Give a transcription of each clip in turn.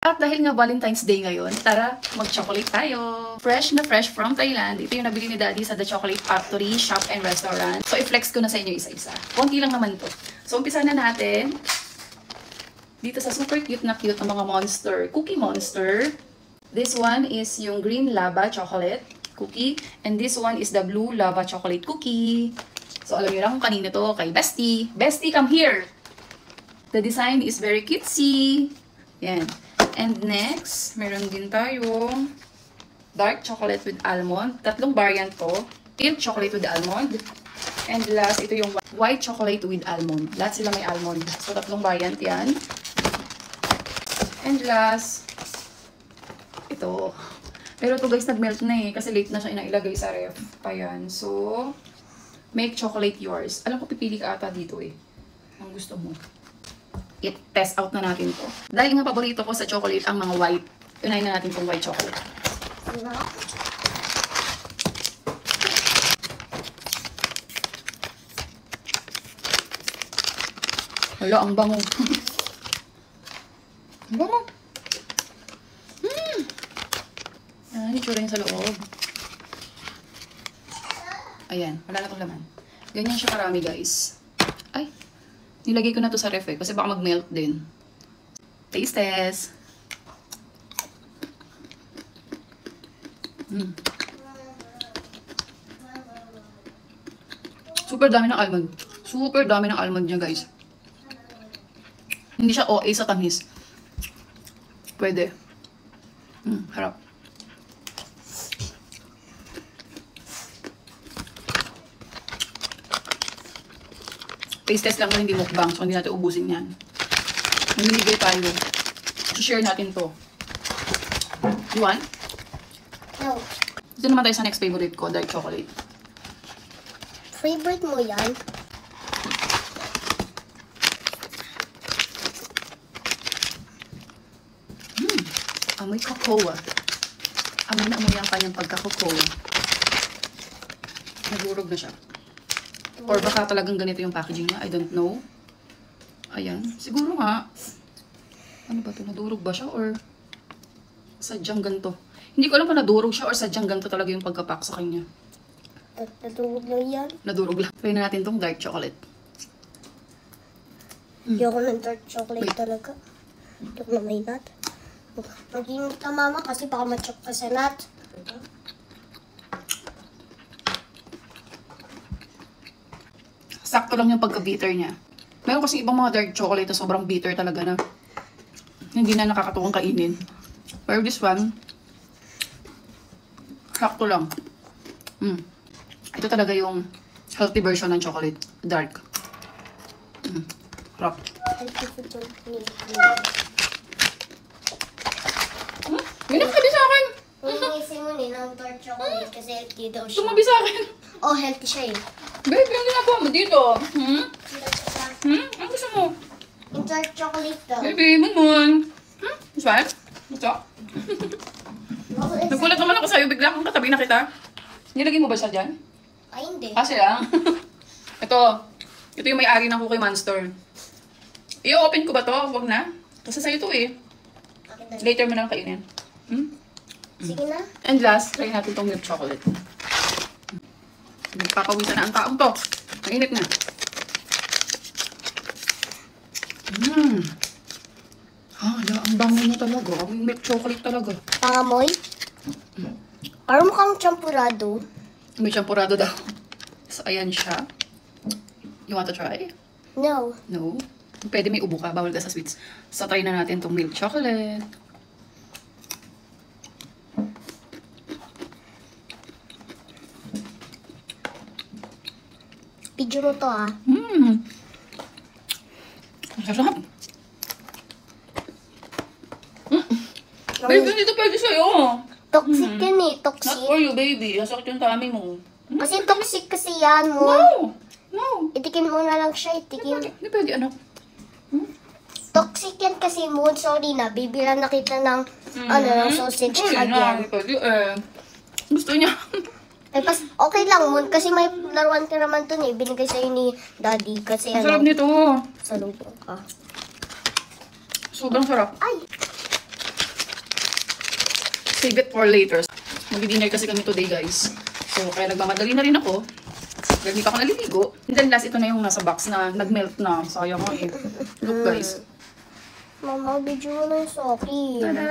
At dahil nga Valentine's Day ngayon, tara, mag-chocolate tayo. Fresh na fresh from Thailand. Ito yung nabili ni Daddy sa The Chocolate Factory Shop and Restaurant. So, i-flex ko na sa inyo isa-isa. Konti lang naman to. So, umpisa na natin. Dito sa super cute na cute ng mga monster. Cookie Monster. This one is yung green lava chocolate cookie. And this one is the blue lava chocolate cookie. So, alam niyo lang kung kanina to. Kay Bestie. Bestie, come here! The design is very cutesy. Yan. And next, meron din tayong dark chocolate with almond. Tatlong variant to. Milk chocolate with almond. And last, ito yung white chocolate with almond. Lahat sila may almond. So, tatlong variant yan. And last, ito. Pero ito guys, nag-melt na eh. Kasi late na siya inailagay sa ref. Ayan. So, make chocolate yours. Alam ko, pipili ka ata dito eh. Ang gusto mo. I-test out na natin to. Dahil nga paborito ko sa chocolate ang mga white. Unahin na natin itong white chocolate. Wala, ang bango. Ang bango. Ayan, itsura niya sa loob. Ayan, wala na itong laman. Ganyan siya karami guys. Ay! Nilagay ko na to sa ref eh, kasi baka mag-melt din. Taste test. Super dami ng almond. Super dami ng almond niya guys. Hindi siya OA sa tamis. Pwede. Harap. Taste test lang, hindi mukbang. So, hindi natin ubusin yan. Namimigay tayo. So, share natin to. You want? No. Ito naman tayo sa next favorite ko, dark chocolate. Favorite mo yan? Amoy cocoa. Amoy na amoy ang kanyang pagka-cocoa. Nagurog na siya. Or baka talagang ganito yung packaging niya. I don't know. Ayan. Siguro nga. Ano ba ito? Nadurog ba siya? Or sadyang ganito? Hindi ko alam kung nadurog siya or sadyang ganito talaga yung pagkapack sa kanya. Nadurog lang yan? Nadurog lang. Try na natin tong dark chocolate. Ayoko ng dark chocolate talaga. Ayoko na may nut. Mag-init ka mama kasi baka ma-chok ka sa nut. Sakto lang yung pagka-bitter niya. Meron kasi ibang mga dark chocolate na sobrang bitter talaga na hindi na nakakatuwang kainin. Pero this one, sakto lang. Ito talaga yung healthy version ng chocolate. Dark. Rock. Ginagabi sa akin! Umiisin mo ni ng dark chocolate kasi healthy daw siya. Tumabi sa akin! Oh, healthy siya eh. Babe, yung ginagawa mo dito? Ang gusto mo? Yung dark chocolate daw. Baby, mun. Swan? Gusto? Nagulat naman ako sa'yo. Bigla kang katabi na kita. Nilagay mo ba siya dyan? Ay, hindi. Kasi lang. Ito. Ito yung may-ari ng Cookie Monster. I-open ko ba to? Huwag na. Kasi sa'yo to eh. Later mo na lang kainin. Sige na. And last, try natin tong milk chocolate. Nagpapawisan na ang taong to. Mainit na. Ang bango niya talaga. Ang milk chocolate talaga. Pangamoy? Parang mukhang champurado. May champurado daw. So, ayan siya. You want to try? No. No? Pwede may ubo ka. Bawal ka sa sweets. So, try na natin tong milk chocolate. Video mo to ah. Sarap. Baby, hindi to pwede sa'yo. Toxic yan eh. Not Toxic. for you, baby. Nasakit yung tummy mo. Kasi toxic kasi yan mo. No! No! Itikim mo na lang siya. Itikim. Hindi pwede, anak. Toxic yan kasi mo. Sorry na. Baby lang nakita ng ng sausage again. Hindi pwede eh. Gusto niya. Ay, okay lang mo. Kasi may laruan ka naman dun eh. Binigay sa'yo ni Daddy. Kasi Ang sarap nito. Salubong ka. Sobrang sarap. Ay! Save it for later. Mag-dinner kasi kami today, guys. So, kaya nagmamadali na rin ako. Dahil hindi pa ako naliligo. And then last, ito na yung nasa box na nag-melt na. Sayang ko eh. Look, guys. Mama, video mo na yung soki. Tada!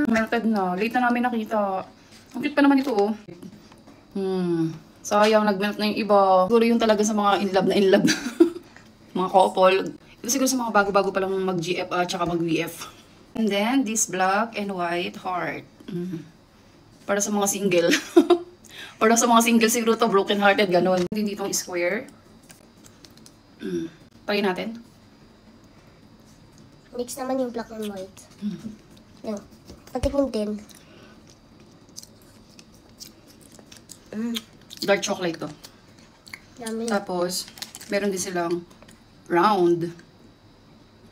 Melted na. Late na namin nakita. Ang cute pa naman ito, oh. Sayang, nag-melt na yung iba. Siguro yung talaga sa mga in love na in love. Mga couple. Ito siguro sa mga bago-bago pa lang mag-GF at saka mag-VF. And then, this black and white heart. Para sa mga single. Para sa mga single, siguro to broken hearted, ganun. Hindi itong square. Try natin. Mix naman yung black and white. Yung, patikin din. Dark chocolate to. Dami. Tapos, meron din silang round.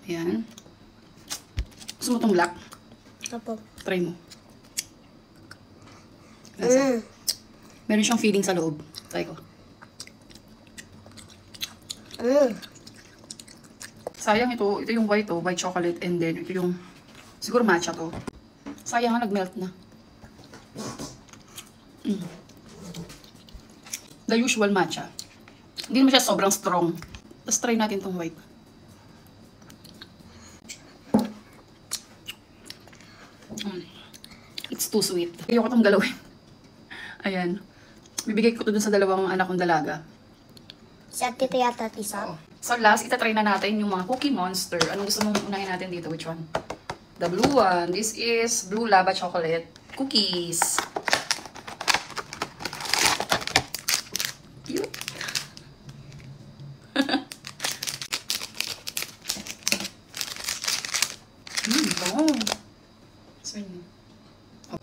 Ayan. Gusto mo itong black? Apo. Try mo. Lasa. Meron siyang feeling sa loob. Try ko. Sayang ito. Ito yung white, oh. White chocolate. And then, ito yung, siguro matcha to. Sayang nga, nag-melt na. The usual matcha. Hindi naman siya sobrang strong. Tapos try natin tong white. It's too sweet. Ayoko itong galawin. Ayan. Bibigay ko to dun sa dalawang anak kong dalaga. Si Ate Tiyata Tisa. So last, itatry na natin yung mga Cookie Monster. Anong gusto mong unahin natin dito? Which one? The blue one. This is Blue Lava Chocolate Cookies. Cute. Bango. Swing. Oh.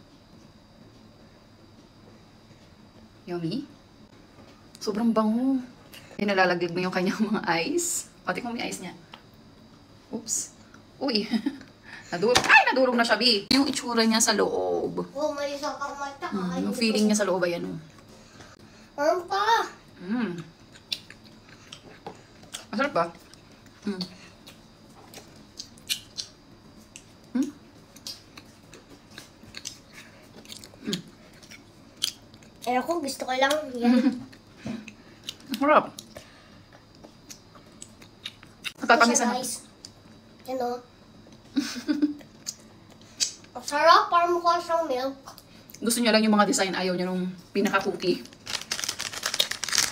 Yummy. Sobrang bango. Nalalaglag mo yung kanyang mga ice. Pati kung may ice niya. Oops. Uy. Nadurog na siya, Bi. Yung itsura niya sa loob. Oh, may isang kamata. Yung feeling niya sa loob, ayan, oh. Meron pa. Masarap ba? Eh ako, gusto ko lang yan. Masarap. Tatamisan. Guys. Yan o. Ang sarap, parang mukha siyang milk. Gusto niya lang yung mga design. Ayaw niya nung pinaka-cookie.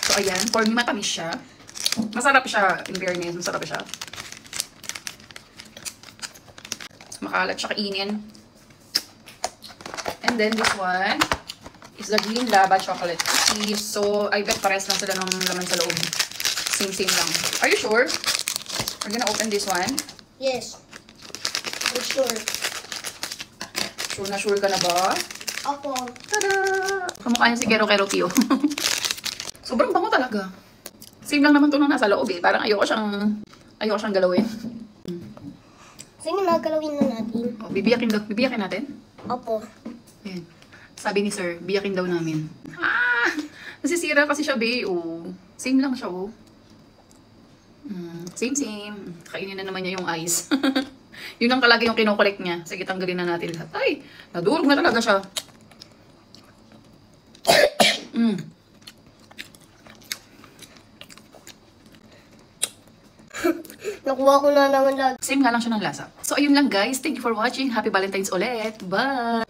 So, ayan. For me, matamis siya. Masarap siya. In fairness, masarap siya. Makalat siya kainin. And then, this one is the Green Lava Chocolate Cookies. So, I bet pares lang sila ng laman sa loob. Same lang. Are you sure? We're gonna open this one. Yes. I'm sure. Sure na sure ka na ba? Ako. Tada! Kamukha niya si Kero Kero Kyo. Sobrang bango talaga. Same lang naman to nung nasa loob eh. Parang ayoko siyang galawin. Sige na, galawin na natin. Oh, bibiyakin natin? Opo. Ayan. Sabi ni sir, biyakin daw namin. Nasisira kasi siya, be. Oh. Same lang siya, oh. Same. Kainin na naman niya yung ice. Yun ang kalagi yung kinokolek niya. Sige, tanggalin na natin lahat. Ay, nadurog na talaga siya. Nakuha ko na naman lagi. Same nga lang siya ng lasa. So, ayun lang guys. Thank you for watching. Happy Valentine's ulit. Bye!